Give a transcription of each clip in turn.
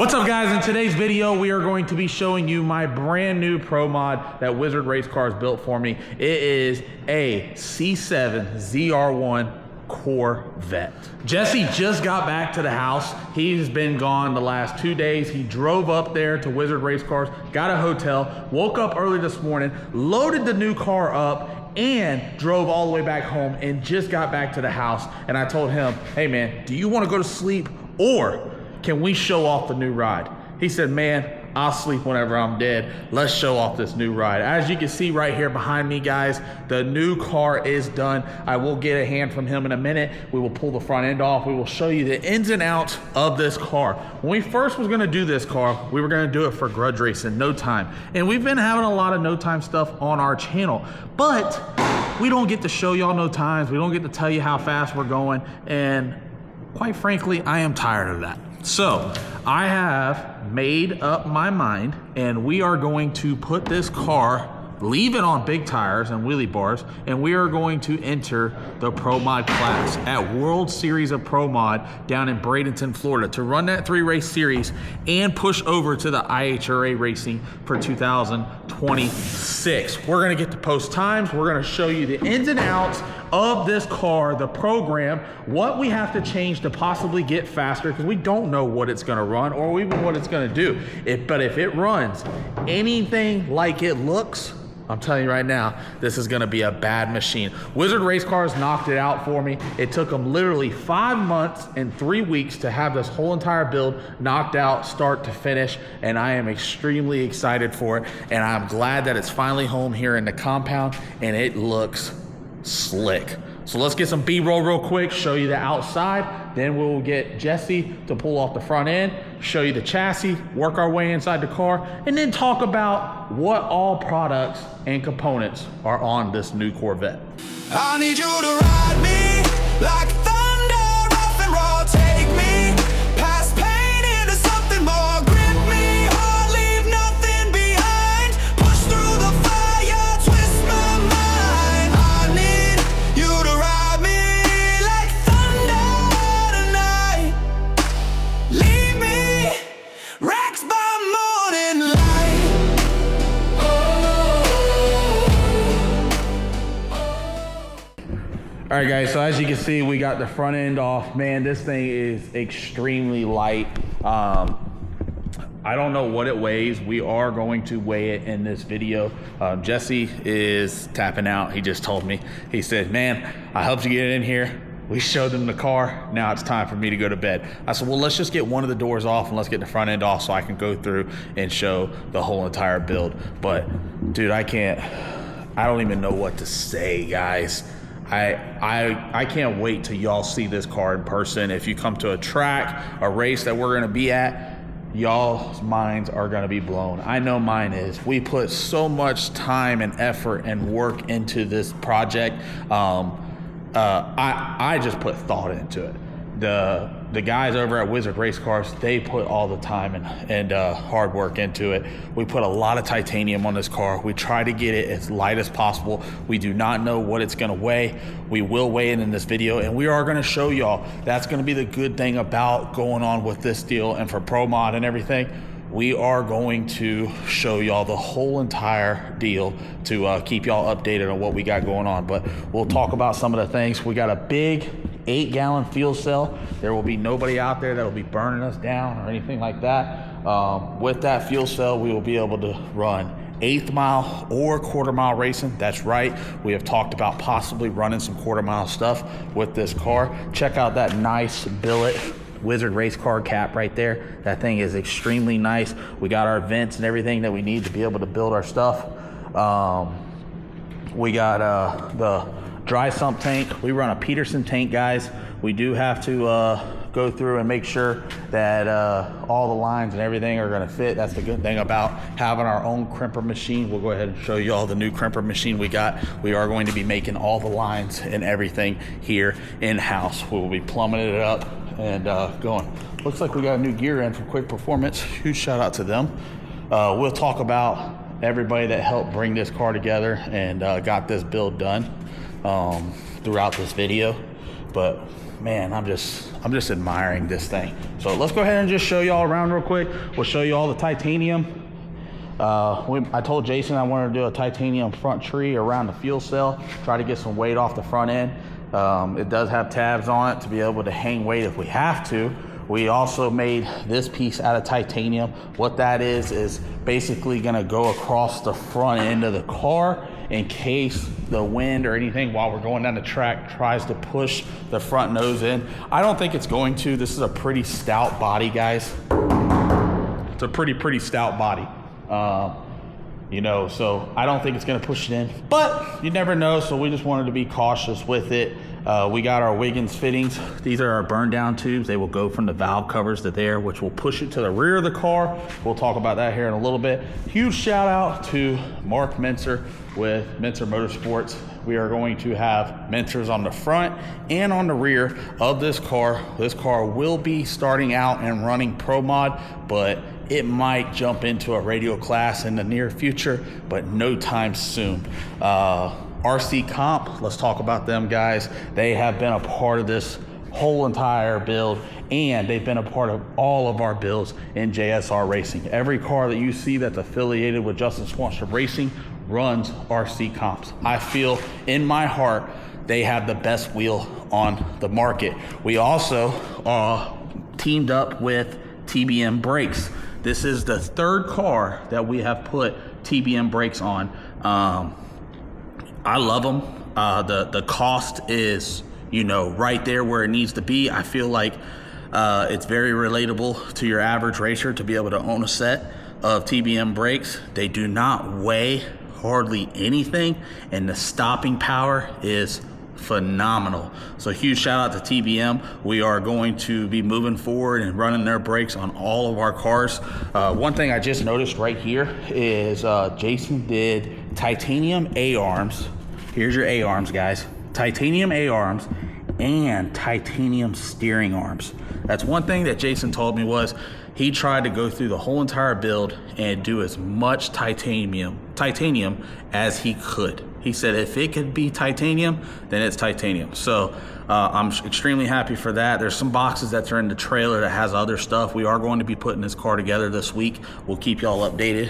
What's up guys, in today's video we are going to be showing you my brand new Pro Mod that Wizard Race Cars built for me. It is a C7 ZR1 Corvette. Jesse just got back to the house. He's been gone the last 2 days. He drove up there to Wizard Race Cars, got a hotel, woke up early this morning, loaded the new car up, and drove all the way back home and just got back to the house. And I told him, hey man, do you want to go to sleep or can we show off the new ride? He said, man, I'll sleep whenever I'm dead. Let's show off this new ride. As you can see right here behind me, guys, the new car is done. I will get a hand from him in a minute. We will pull the front end off. We will show you the ins and outs of this car. When we first was gonna do this car, we were gonna do it for grudge racing, no time. And we've been having a lot of no time stuff on our channel, but we don't get to show y'all no times. We don't get to tell you how fast we're going. And quite frankly, I am tired of that. So I have made up my mind and we are going to put this car, leave it on big tires and wheelie bars, and we are going to enter the Pro Mod class at World Series of Pro Mod down in Bradenton, Florida, to run that 3-race series and push over to the IHRA racing for 2026. We're gonna get to post times. We're gonna show you the ins and outs of this car, the program, what we have to change to possibly get faster, because we don't know what it's gonna run or even what it's gonna do. But if it runs anything like it looks, I'm telling you right now, this is gonna be a bad machine. Wizard Race Cars knocked it out for me. It took them literally 5 months and 3 weeks to have this whole entire build knocked out start to finish, and I am extremely excited for it, and I'm glad that it's finally home here in the compound, and it looks slick. So let's get some B-roll real quick, show you the outside, then we'll get Jesse to pull off the front end, show you the chassis, work our way inside the car, and then talk about what all products and components are on this new Corvette. I need you to ride me like thunder, rough and raw, take me past pain into something more, grip me hard, leave nothing behind, push through the fire, twist my mind. I need you to ride me like thunder tonight, leave me wrecked by morning light. All right guys, so as you can see, we got the front end off. Man, this thing is extremely light. I don't know what it weighs. We are going to weigh it in this video. Jesse is tapping out. He just told me, he said, man, I helped you get it in here. We showed them the car. Now it's time for me to go to bed. I said, well, let's just get one of the doors off and let's get the front end off so I can go through and show the whole entire build. But dude, I don't even know what to say, guys. I can't wait till y'all see this car in person. If you come to a track, a race that we're gonna be at, y'all's minds are gonna be blown. I know mine is. We put so much time and effort and work into this project. I just put thought into it. The guys over at Wizard Race Cars, they put all the time and hard work into it. We put a lot of titanium on this car. We try to get it as light as possible. We do not know what it's gonna weigh. We will weigh it in this video, and we are gonna show y'all. That's gonna be the good thing about going on with this deal and for Pro Mod and everything. We are going to show y'all the whole entire deal to keep y'all updated on what we got going on. But we'll talk about some of the things. We got a big 8-gallon fuel cell. There will be nobody out there that will be burning us down or anything like that. With that fuel cell, we will be able to run 1/8 mile or 1/4 mile racing. That's right. We have talked about possibly running some 1/4 mile stuff with this car. Check out that nice billet Wizard Race Car cap right there. That thing is extremely nice. We got our vents and everything that we need to be able to build our stuff. We got the dry sump tank. We run a Peterson tank, guys. We do have to go through and make sure that all the lines and everything are gonna fit. That's the good thing about having our own crimper machine. We'll go ahead and show you all the new crimper machine we got. We are going to be making all the lines and everything here in-house. We will be plumbing it up and going. Looks like we got a new gear in from Quick Performance. Huge shout out to them. We'll talk about everybody that helped bring this car together and got this build done throughout this video. but man, I'm just admiring this thing. So let's go ahead and just show y'all around real quick. We'll show you all the titanium. I told Jason I wanted to do a titanium front tree around the fuel cell, try to get some weight off the front end. It does have tabs on it to be able to hang weight if we have to. We also made this piece out of titanium. What that is basically gonna go across the front end of the car in case the wind or anything while we're going down the track tries to push the front nose in. I don't think it's going to. This is a pretty stout body, guys. It's a pretty stout body. You know, so I don't think it's gonna push it in, but you never know, so we just wanted to be cautious with it. We got our Wiggins fittings. These are our burn down tubes. They will go from the valve covers to there, which will push it to the rear of the car. We'll talk about that here in a little bit. Huge shout out to Mark Mentzer with Mentzer Motorsports. We are going to have Mentzers on the front and on the rear of this car. This car will be starting out and running Pro Mod, but it might jump into a radial class in the near future, but no time soon. RC Comp, let's talk about them, guys. They have been a part of this whole entire build, and they've been a part of all of our builds in JSR Racing. Every car that you see that's affiliated with Justin Swanstrom Racing runs RC Comps. I feel in my heart they have the best wheel on the market. We also teamed up with TBM brakes. This is the third car that we have put TBM brakes on. I love them. The cost is, you know, right there where it needs to be. I feel like it's very relatable to your average racer to be able to own a set of TBM brakes. They do not weigh hardly anything, and the stopping power is phenomenal. So huge shout out to TBM. We are going to be moving forward and running their brakes on all of our cars. One thing I just noticed right here is Jason did titanium A-arms. Here's your A-arms, guys. Titanium A-arms and titanium steering arms. That's one thing that Jason told me was he tried to go through the whole entire build and do as much titanium as he could. He said if it could be titanium, then it's titanium. So I'm extremely happy for that. There's some boxes that are in the trailer that has other stuff. We are going to be putting this car together this week. We'll keep y'all updated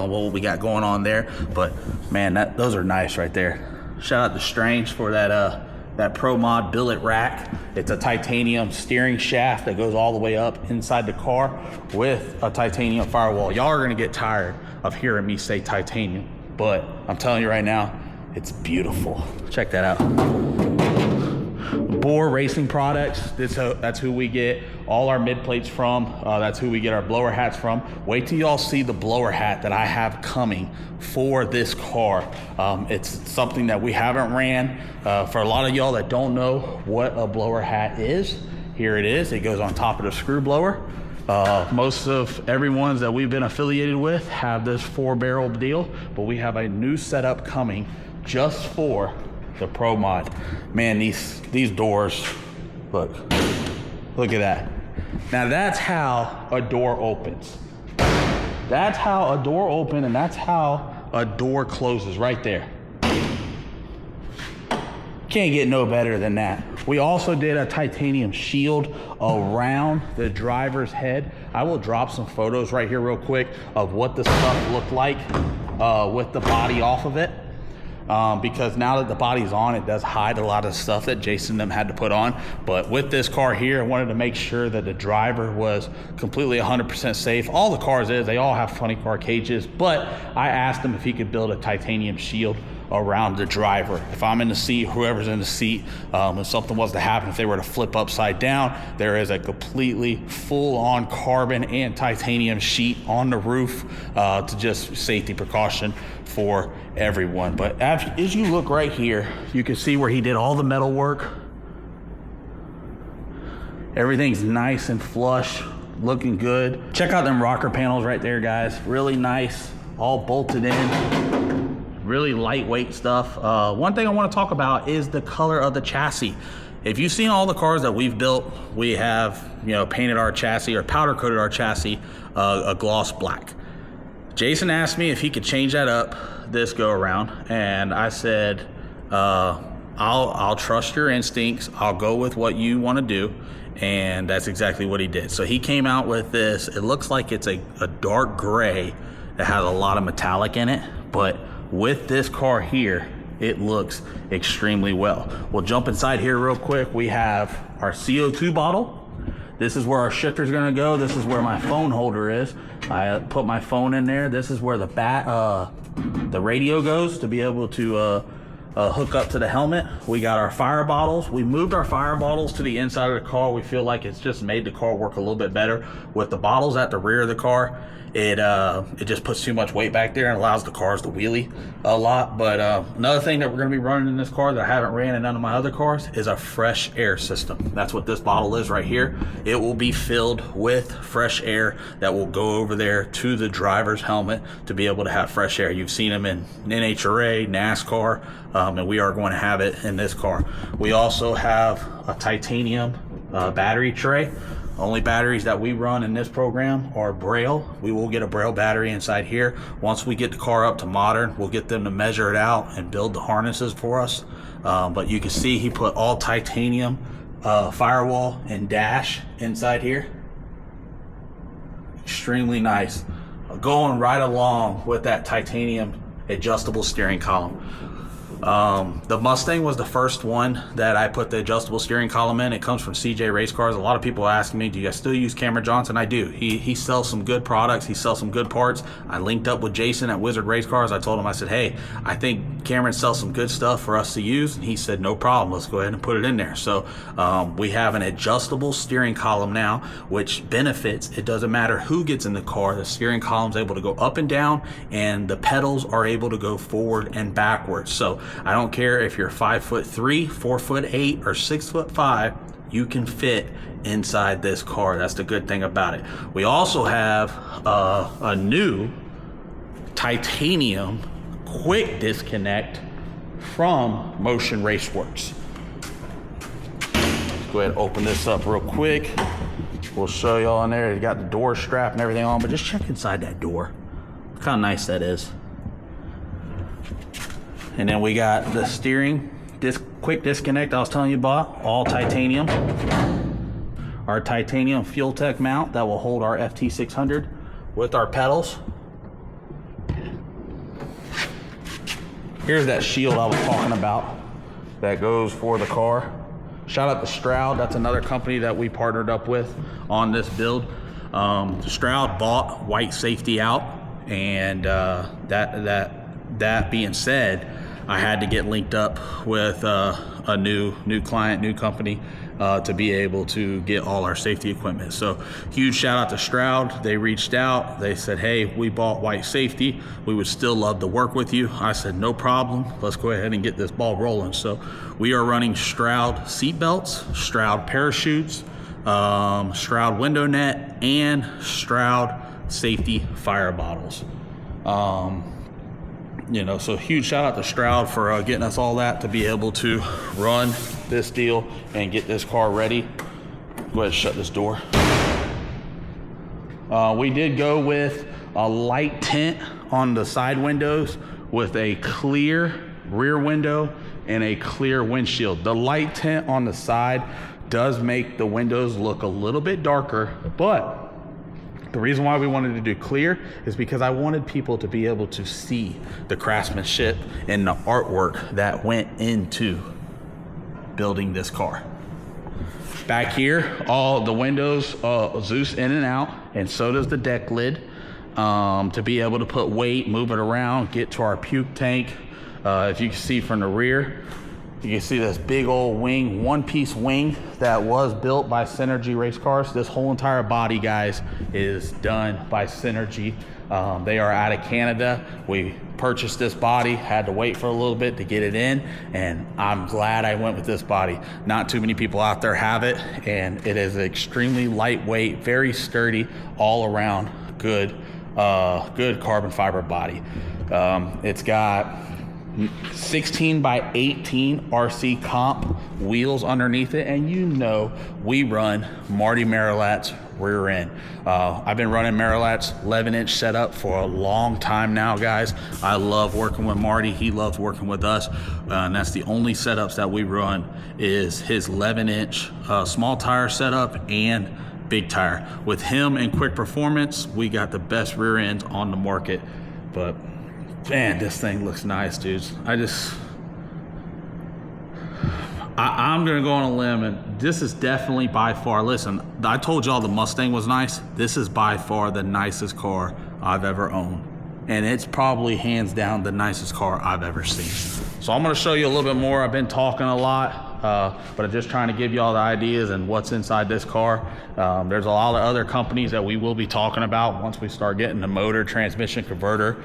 what we got going on there. But man, those are nice right there. Shout out to Strange for that Pro Mod billet rack. It's a titanium steering shaft that goes all the way up inside the car with a titanium firewall. Y'all are gonna get tired of hearing me say titanium, but I'm telling you right now, it's beautiful. Check that out. Boar Racing Products, that's who we get all our mid plates from. That's who we get our blower hats from. Wait till y'all see the blower hat that I have coming for this car. It's something that we haven't ran. For a lot of y'all that don't know what a blower hat is, here it is. It goes on top of the screw blower. Most of everyone's that we've been affiliated with have this 4-barrel deal, but we have a new setup coming just for the Pro Mod. Man, these doors, look at that. Now that's how a door opens. That's how a door opens, and that's how a door closes right there. Can't get no better than that. We also did a titanium shield around the driver's head. I will drop some photos right here real quick of what the stuff looked like with the body off of it. Because now that the body's on, it does hide a lot of stuff that Jason and them had to put on. But with this car here, I wanted to make sure that the driver was completely 100% safe. All the cars they all have funny car cages, but I asked him if he could build a titanium shield around the driver. If I'm in the seat, whoever's in the seat, if something was to happen, if they were to flip upside down, there is a completely full-on carbon and titanium sheet on the roof to just safety precaution for everyone. But as you look right here, you can see where he did all the metal work. Everything's nice and flush, looking good. Check out them rocker panels right there, guys. Really nice, all bolted in. Really lightweight stuff. One thing I want to talk about is the color of the chassis. If you've seen all the cars that we've built, we have, painted our chassis or powder coated our chassis a gloss black. Jason asked me if he could change that up this go around, and I said, I'll trust your instincts. I'll go with what you want to do. And that's exactly what he did. So he came out with this. It looks like it's a dark gray that has a lot of metallic in it, but with this car here, it looks extremely well. We'll jump inside here real quick. We have our CO2 bottle. This is where our shifter is gonna go. This is where my phone holder is. I put my phone in there. This is where the radio goes to be able to hook up to the helmet. We got our fire bottles. We moved our fire bottles to the inside of the car. We feel like it's just made the car work a little bit better. With the bottles at the rear of the car, it just puts too much weight back there and allows the cars to wheelie a lot. But another thing that we're going to be running in this car that I haven't ran in none of my other cars is a fresh air system. That's what this bottle is right here. It will be filled with fresh air that will go over there to the driver's helmet to be able to have fresh air. You've seen them in NHRA, NASCAR, and we are going to have it in this car. We also have a titanium battery tray. Only batteries that we run in this program are Braille. We will get a Braille battery inside here. Once we get the car up to modern, we'll get them to measure it out and build the harnesses for us. But you can see he put all titanium firewall and dash inside here. Extremely nice. Going right along with that titanium adjustable steering column. The Mustang was the first one that I put the adjustable steering column in. It comes from CJ Race Cars. A lot of people ask me, do you guys still use Cameron Johnson? I do. He sells some good products. He sells some good parts. I linked up with Jason at Wizard Race Cars. I told him, I said, hey, I think Cameron sells some good stuff for us to use. And he said, no problem. Let's go ahead and put it in there. So we have an adjustable steering column now, which benefits. It doesn't matter who gets in the car. The steering column is able to go up and down, and the pedals are able to go forward and backwards. So I don't care if you're 5'3", 4'8", or 6'5", you can fit inside this car. That's the good thing about it. We also have a new titanium quick disconnect from Motion Raceworks. Let's go ahead and open this up real quick. We'll show y'all in there. You got the door strap and everything on, but just check inside that door. Look how nice that is. And then we got the steering quick disconnect I was telling you about, all titanium. Our titanium Fuel Tech mount that will hold our FT600 with our pedals. Here's that shield I was talking about that goes for the car. Shout out to Stroud. That's another company that we partnered up with on this build. Stroud bought white safety out, and that being said, I had to get linked up with a new client, new company, to be able to get all our safety equipment. So huge shout out to Stroud. They reached out. They said, hey, we bought white safety. We would still love to work with you. I said, no problem. Let's go ahead and get this ball rolling. So we are running Stroud seat belts, Stroud parachutes, Stroud window net, and Stroud safety fire bottles. So huge shout out to Stroud for getting us all that to be able to run this deal and get this car ready. Go ahead and shut this door. We did go with a light tint on the side windows with a clear rear window and a clear windshield. The light tint on the side does make the windows look a little bit darker, but the reason why we wanted to do clear is because I wanted people to be able to see the craftsmanship and the artwork that went into building this car. Back here, all the windows Zeus in and out, and so does the deck lid, to be able to put weight, move it around, get to our puke tank. If you can see from the rear, you can see this big old wing, one-piece wing that was built by Synergy Race Cars. This whole entire body, guys, is done by Synergy. They are out of Canada. We purchased this body, had to wait for a little bit to get it in, and I'm glad I went with this body. Not too many people out there have it, and it is extremely lightweight, very sturdy, all around good carbon fiber body. It's got 16 by 18 RC comp wheels underneath it, and you know we run Marty Marilat's rear end. I've been running Marilat's 11-inch setup for a long time now, guys. I love working with Marty. He loves working with us, and that's the only setups that we run is his 11-inch small tire setup and big tire. With him and Quick Performance, we got the best rear ends on the market. But man, this thing looks nice, dudes. I'm gonna go on a limb, and this is definitely by far, listen, I told y'all the Mustang was nice. This is by far the nicest car I've ever owned. And it's probably hands down the nicest car I've ever seen. So I'm gonna show you a little bit more. I've been talking a lot, but I'm just trying to give you all the ideas and what's inside this car. There's a lot of other companies that we will be talking about once we start getting the motor, transmission, converter,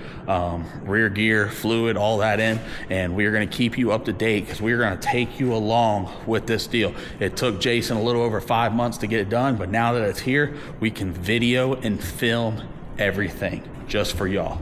rear gear, fluid, all that in. And we're gonna keep you up to date because we're gonna take you along with this deal. It took Jason a little over 5 months to get it done, but now that it's here, we can video and film everything just for y'all.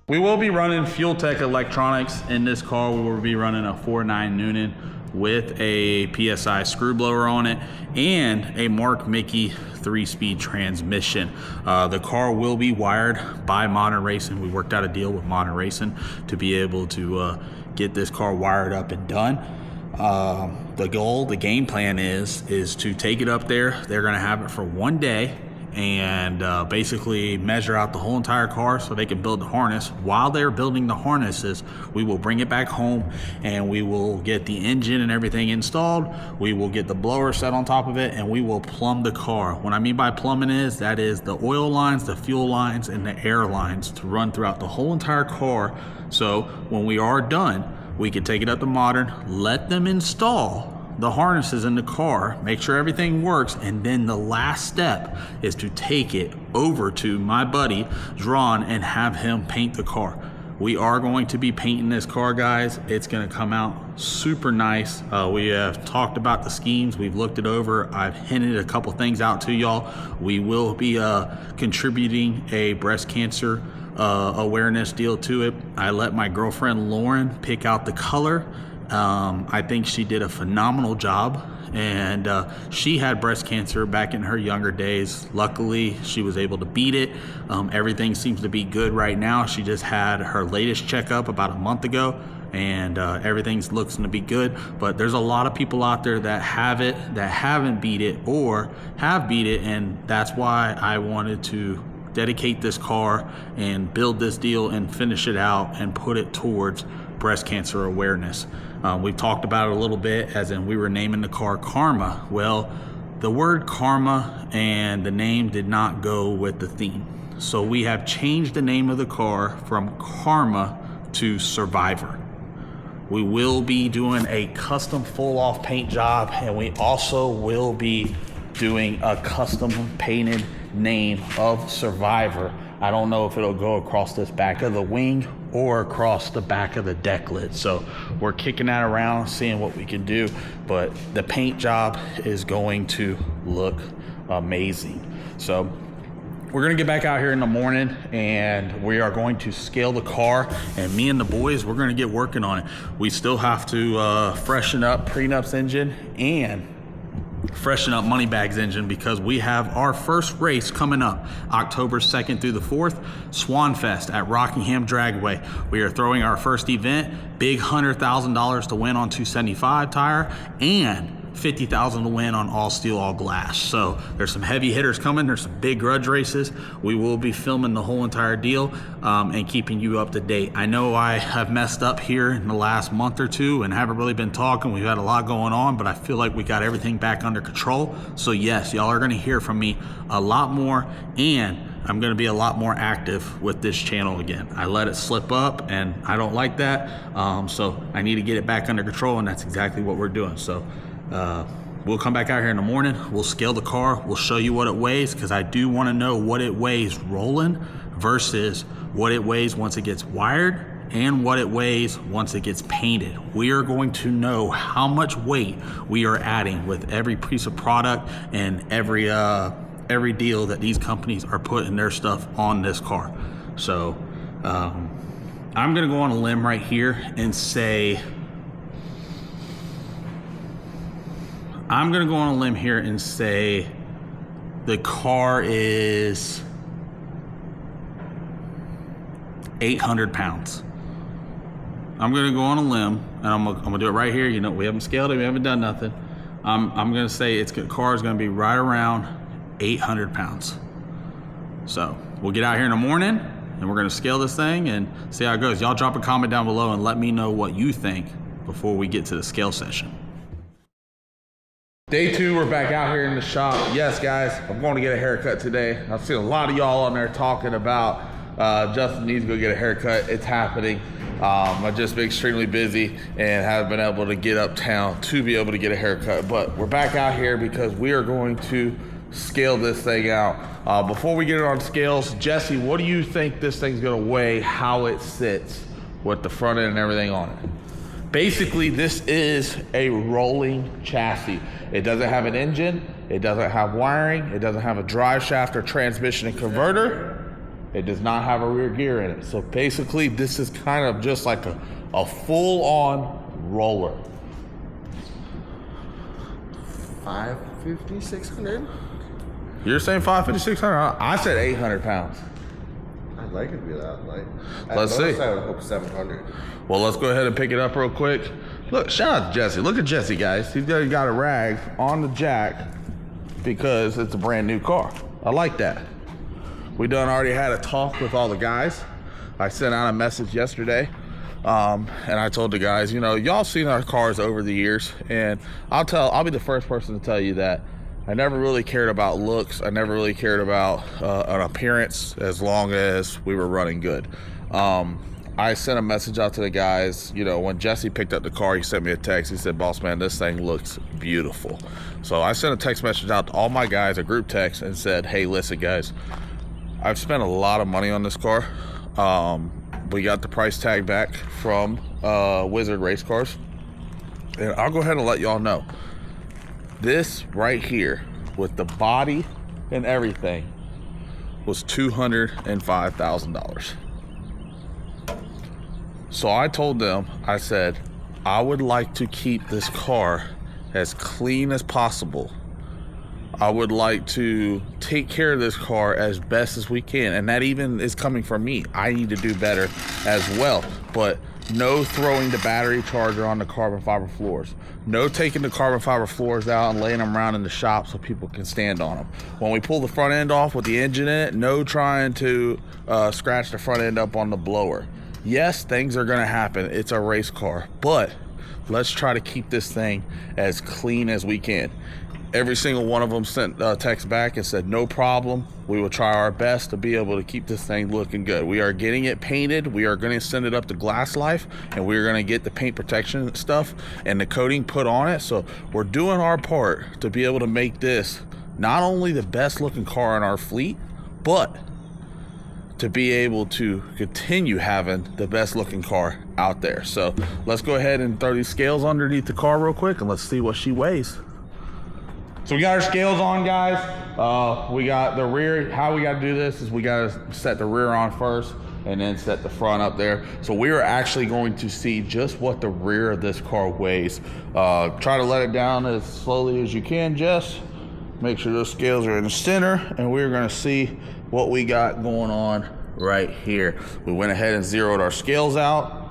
We will be running Fuel Tech electronics in this car. We will be running a 4.9 Noonan with a PSI screw blower on it and a Mark Mickey 3-speed transmission. The car will be wired by Modern Racing. We worked out a deal with Modern Racing to be able to get this car wired up and done. The goal, the game plan is to take it up there. They're gonna have it for 1 day and basically measure out the whole entire car so they can build the harness. While they're building the harnesses, we will bring it back home and we will get the engine and everything installed. We will get the blower set on top of it and we will plumb the car. What I mean by plumbing is that is the oil lines, the fuel lines, and the air lines to run throughout the whole entire car. So when we are done, we can take it up to Modern, let them install the harnesses in the car, make sure everything works, and then the last step is to take it over to my buddy Dron and have him paint the car. We are going to be painting this car, guys. It's gonna come out super nice. We have talked about the schemes, we've looked it over. I've hinted a couple things out to y'all. We will be contributing a breast cancer awareness deal to it. I let my girlfriend Lauren pick out the color. I think she did a phenomenal job, and she had breast cancer back in her younger days. Luckily, she was able to beat it. Everything seems to be good right now. She just had her latest checkup about a month ago, and everything looks to be good. But there's a lot of people out there that have it, that haven't beat it, or have beat it, and that's why I wanted to dedicate this car and build this deal and finish it out and put it towards breast cancer awareness. We've talked about it a little bit, as in we were naming the car Karma. Well, the word karma and the name did not go with the theme. So we have changed the name of the car from Karma to Survivor. We will be doing a custom full off paint job, and we also will be doing a custom painted name of Survivor. I don't know if it'll go across this back of the wing or across the back of the deck lid. So we're kicking that around, seeing what we can do, but the paint job is going to look amazing. So we're gonna get back out here in the morning and we are going to scale the car, and me and the boys, we're gonna get working on it. We still have to freshen up Prenup's engine and freshen up Moneybags engine, because we have our first race coming up October 2nd through the 4th, Swan Fest at Rockingham Dragway. We are throwing our first event, big $100,000 to win on 275 tire and $50,000 to win on all steel, all glass. So there's some heavy hitters coming. There's some big grudge races. We will be filming the whole entire deal and keeping you up to date. I know I have messed up here in the last month or two and haven't really been talking. We've had a lot going on, but I feel like we got everything back under control. So yes, y'all are gonna hear from me a lot more, and I'm gonna be a lot more active with this channel again. I let it slip up and I don't like that. So I need to get it back under control, and that's exactly what we're doing. So we'll come back out here in the morning, we'll scale the car, we'll show you what it weighs, because I do want to know what it weighs rolling versus what it weighs once it gets wired and what it weighs once it gets painted. We are going to know how much weight we are adding with every piece of product and every deal that these companies are putting their stuff on this car. So I'm gonna go on a limb right here and say, the car is 800 pounds. I'm gonna go on a limb, and I'm gonna do it right here. You know, we haven't scaled it, we haven't done nothing. I'm gonna say the car is gonna be right around 800 pounds. So we'll get out here in the morning and we're gonna scale this thing and see how it goes. Y'all drop a comment down below and let me know what you think before we get to the scale session. Day 2, we're back out here in the shop. Yes, guys, I'm going to get a haircut today. I've seen a lot of y'all on there talking about Justin needs to go get a haircut. It's happening. I've just been extremely busy and haven't been able to get uptown to be able to get a haircut. But we're back out here because we are going to scale this thing out. Before we get it on scales, Jesse, what do you think this thing's going to weigh, how it sits with the front end and everything on it? Basically, this is a rolling chassis. It doesn't have an engine, it doesn't have wiring, it doesn't have a drive shaft or transmission and converter. It does not have a rear gear in it. So basically, this is kind of just like a full-on roller. 550, 600? You're saying 550, 600? I said 800 pounds. I'd like it to be that light. Let's see. I would hope 700. Well, let's go ahead and pick it up real quick. Look, shout out to Jesse. Look at Jesse, guys. He's got a rag on the jack because it's a brand new car. I like that. We done already had a talk with all the guys. I sent out a message yesterday, and I told the guys, you know, y'all seen our cars over the years, and I'll be the first person to tell you that I never really cared about looks. I never really cared about an appearance as long as we were running good. I sent a message out to the guys. You know, when Jesse picked up the car, he sent me a text. He said, boss man, this thing looks beautiful. So I sent a text message out to all my guys, a group text, and said, hey, listen guys, I've spent a lot of money on this car. We got the price tag back from Wizard Race Cars, and I'll go ahead and let y'all know, this right here with the body and everything was $205,000. So I told them, I said, I would like to keep this car as clean as possible. I would like to take care of this car as best as we can. And that even is coming from me. I need to do better as well. But no throwing the battery charger on the carbon fiber floors. No taking the carbon fiber floors out and laying them around in the shop so people can stand on them. When we pull the front end off with the engine in it, no trying to scratch the front end up on the blower. Yes, things are gonna happen. It's a race car, but let's try to keep this thing as clean as we can. Every single one of them sent a text back and said, no problem. We will try our best to be able to keep this thing looking good. We are getting it painted. We are going to send it up to Glass Life, and we're going to get the paint protection stuff and the coating put on it. So we're doing our part to be able to make this not only the best looking car in our fleet, but to be able to continue having the best looking car out there. So let's go ahead and throw these scales underneath the car real quick and let's see what she weighs. So we got our scales on, guys. We got the rear. How we got to do this is we got to set the rear on first. and then set the front up there. So we are actually going to see just what the rear of this car weighs. Try to let it down as slowly as you can, Jess. Make sure those scales are in the center, and we're gonna see what we got going on right here. We went ahead and zeroed our scales out.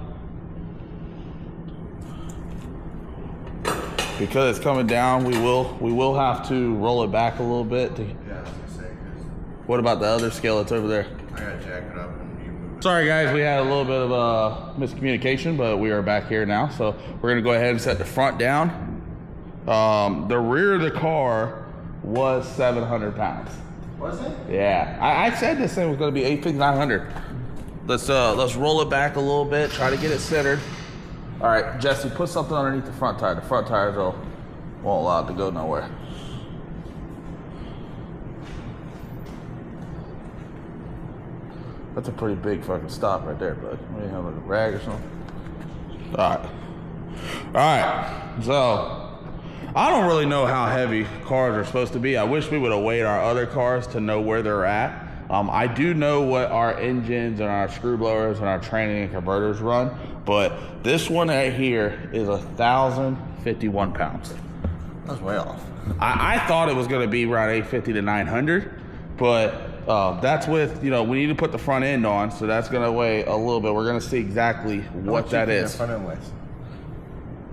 Because it's coming down, we will have to roll it back a little bit. Yeah, I was gonna say, What about the other scale that's over there? I gotta jack it up and you move it. Sorry guys, we had a little bit of miscommunication, but we are back here now. So we're gonna go ahead and set the front down. The rear of the car was 700 pounds. Was it? Yeah, I said this thing was gonna be 850, 900. Let's roll it back a little bit, try to get it centered. All right, Jesse, put something underneath the front tire. The front tires won't allow it to go nowhere. That's a pretty big fucking stop right there, bud. Maybe have like a rag or something. All right, so I don't really know how heavy cars are supposed to be. I wish we would have weighed our other cars to know where they're at. I do know what our engines and our screw blowers and our training and converters run, but this one right here is 1,051 pounds. That's way off. I thought it was going to be around 850 to 900, but that's with, we need to put the front end on, so that's going to weigh a little bit. We're going to see exactly what that is. Front end weighs?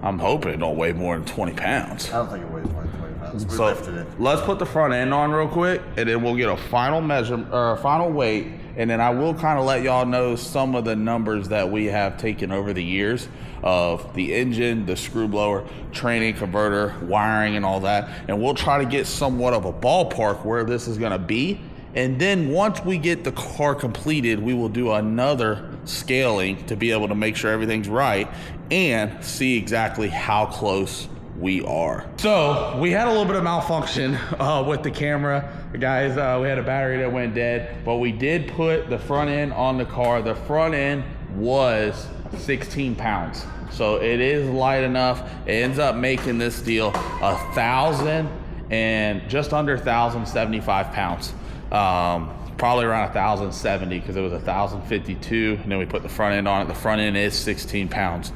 I'm hoping it don't weigh more than 20 pounds. I don't think it weighs more than 20 pounds. We So lifted it. let's put the front end on real quick, and then we'll get a final measure or final weight, and then I will kind of let y'all know some of the numbers that we have taken over the years of the engine, the screw blower, training, converter, wiring, and all that, and we'll try to get somewhat of a ballpark where this is going to be. And then once we get the car completed, we will do another scaling to be able to make sure everything's right and see exactly how close we are. So we had a little bit of malfunction with the camera, guys. We had a battery that went dead, but we did put the front end on the car. The front end was 16 pounds. So it is light enough. It ends up making this deal 1,000 and just under 1,075 pounds. Probably around 1,070 because it was 1,052, and then we put the front end on it. The front end is 16 pounds.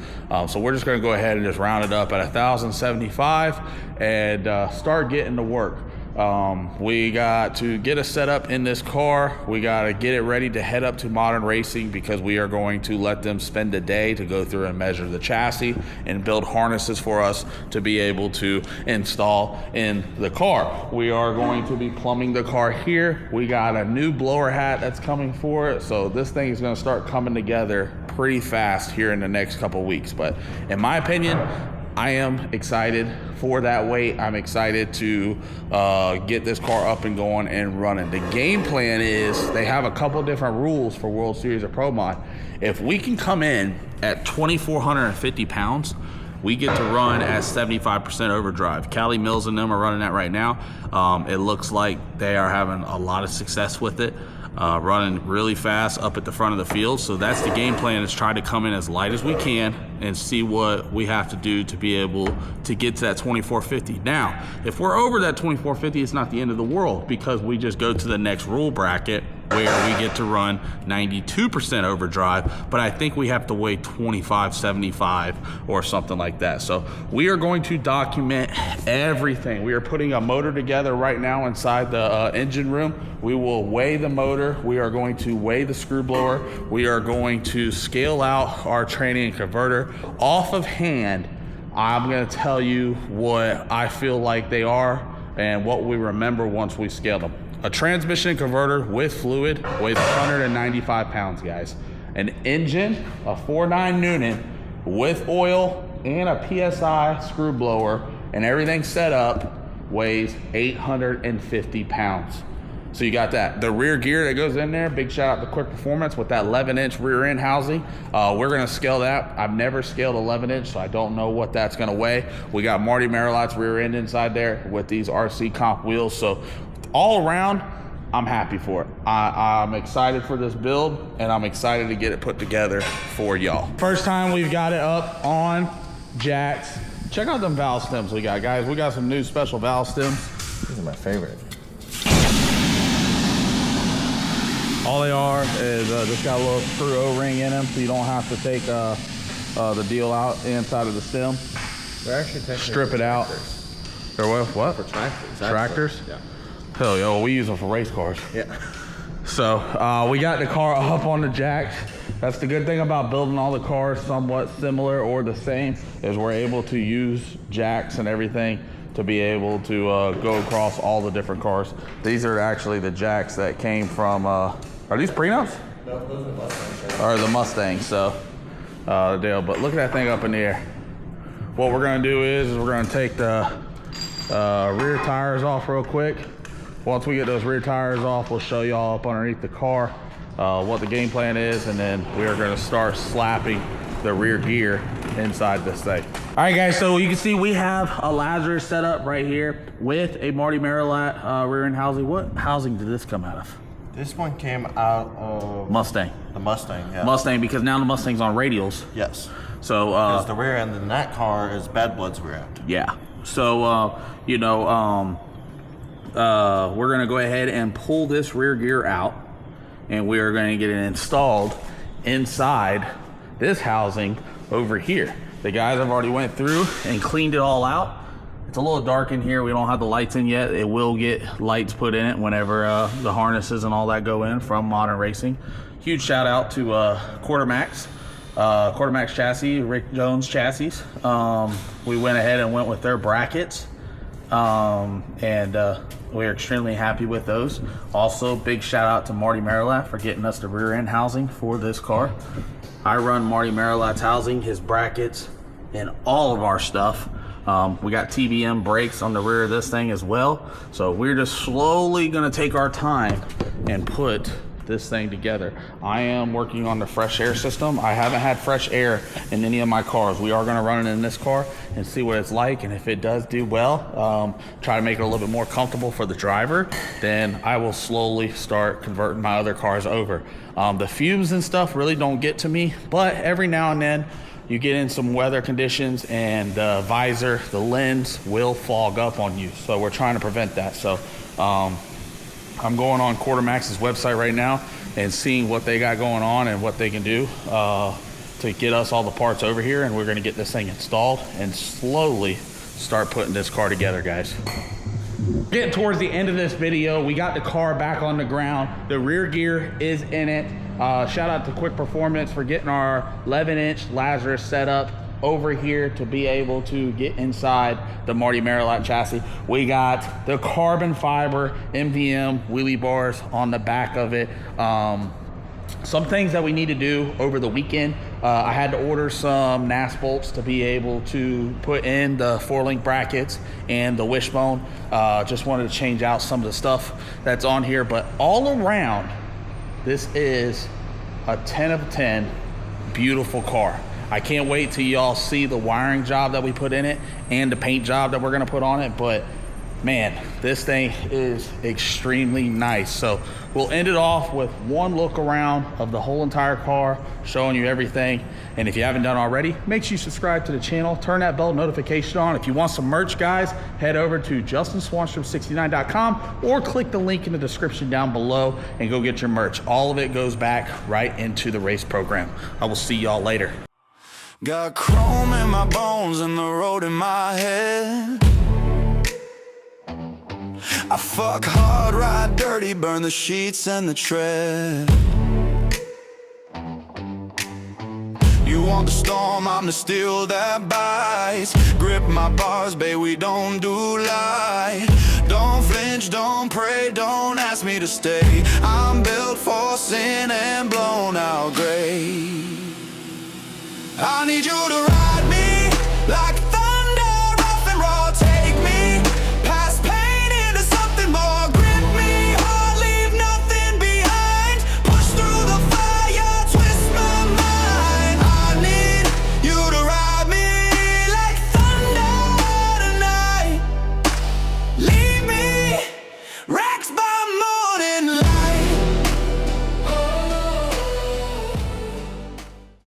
So we're just going to go ahead and just round it up at 1,075 and start getting to work. We got to get a setup in this car. We got to get it ready to head up to Modern Racing because we are going to let them spend a day to go through and measure the chassis and build harnesses for us to be able to install in the car. We are going to be plumbing the car here. We got a new blower hat that's coming for it. So this thing is going to start coming together pretty fast here in the next couple weeks. But in my opinion, I am excited for that weight. I'm excited to get this car up and going and running. The game plan is they have a couple different rules for World Series of Pro Mod. If we can come in at 2,450 pounds, we get to run at 75% overdrive. Callie Mills and them are running that right now. It looks like they are having a lot of success with it. Running really fast up at the front of the field. So that's the game plan, is try to come in as light as we can and see what we have to do to be able to get to that 2450. Now, if we're over that 2450, it's not the end of the world because we just go to the next rule bracket where we get to run 92% overdrive, but I think we have to weigh 2575 or something like that. So we are going to document everything. We are putting a motor together right now inside the engine room. We will weigh the motor. We are going to weigh the screw blower. We are going to scale out our training and converter. Off of hand, I'm gonna tell you what I feel like they are and what we remember once we scale them. A transmission converter with fluid weighs 195 pounds, guys. An engine, a 4.9 Noonan with oil and a PSI screw blower and everything set up weighs 850 pounds. So you got that. The rear gear that goes in there, big shout out to Quick Performance with that 11-inch rear end housing. We're gonna scale that. I've never scaled 11-inch, so I don't know what that's gonna weigh. We got Marty Marilot's rear end inside there with these RC comp wheels. So all around, I'm happy for it. I'm excited for this build, and I'm excited to get it put together for y'all. First time we've got it up on jacks. Check out them valve stems we got, guys. We got some new special valve stems. These are my favorite. All they are is just got a little screw O-ring in them, so you don't have to take the deal out inside of the stem. They're actually technically strip it out. They're what? For tractors. Tractors? Yeah. Hell yeah, well, we use them for race cars. Yeah. So we got the car up on the jacks. That's the good thing about building all the cars somewhat similar or the same, is we're able to use jacks and everything to be able to go across all the different cars. These are actually the jacks that came from, are these prenups? No, those are Mustangs. Or the Mustang, so deal. But look at that thing up in the air. What we're gonna do is we're gonna take the rear tires off real quick. Once we get those rear tires off, we'll show y'all up underneath the car what the game plan is, and then we are gonna start slapping the rear gear inside this thing. All right, guys, so you can see we have a Lazarus set up right here with a Marty Marilat rear end housing. What housing did this come out of? This one came out of Mustang. the Mustang. Yeah. Mustang, because now the Mustang's on radials. Yes. So Because the rear end in that car is Bad Blood's rear end. yeah. So you know, we're gonna go ahead and pull this rear gear out, and we are going to get it installed inside this housing over here. The guys have already went through and cleaned it all out. It's a little dark in here. We don't have the lights in yet. It will get lights put in it whenever the harnesses and all that go in from Modern Racing. Huge shout out to Quartermax chassis, Rick Jones chassis. We went ahead and went with their brackets, and we're extremely happy with those. Also, big shout out to Marty Marilat for getting us the rear end housing for this car. I run Marty Marilat's housing, his brackets, and all of our stuff. We got TBM brakes on the rear of this thing as well. So we're just slowly gonna take our time and put this thing together. I am working on the fresh air system. I haven't had fresh air in any of my cars. We are gonna run it in this car and see what it's like, and if it does do well, try to make it a little bit more comfortable for the driver, then I will slowly start converting my other cars over. The fumes and stuff really don't get to me, but every now and then you get in some weather conditions and the visor, the lens will fog up on you. So we're trying to prevent that. So I'm going on Quartermax's website right now and seeing what they got going on and what they can do to get us all the parts over here, and we're gonna get this thing installed and slowly start putting this car together, guys. Getting towards the end of this video, we got the car back on the ground. The rear gear is in it. Shout out to Quick Performance for getting our 11-inch Lazarus set up over here to be able to get inside the Marty Marilat chassis. We got the carbon fiber MDM wheelie bars on the back of it. Some things that we need to do over the weekend. I had to order some NAS bolts to be able to put in the 4-link brackets and the wishbone. Just wanted to change out some of the stuff that's on here, but all around, this is a 10 of 10 beautiful car. I can't wait till y'all see the wiring job that we put in it and the paint job that we're gonna put on it, but man, this thing is extremely nice. So we'll end it off with one look around of the whole entire car, showing you everything. And if you haven't done already, make sure you subscribe to the channel, turn that bell notification on. If you want some merch, guys, head over to JustinSwanstrom69.com or click the link in the description down below and go get your merch. All of it goes back right into the race program. I will see y'all later. Got chrome in my bones and the road in my head. I fuck hard, ride dirty, burn the sheets and the tread. You want the storm, I'm the steel that bites. Grip my bars, babe, we don't do lie. Don't flinch, don't pray, don't ask me to stay. I'm built for sin and blown out gray. I need you to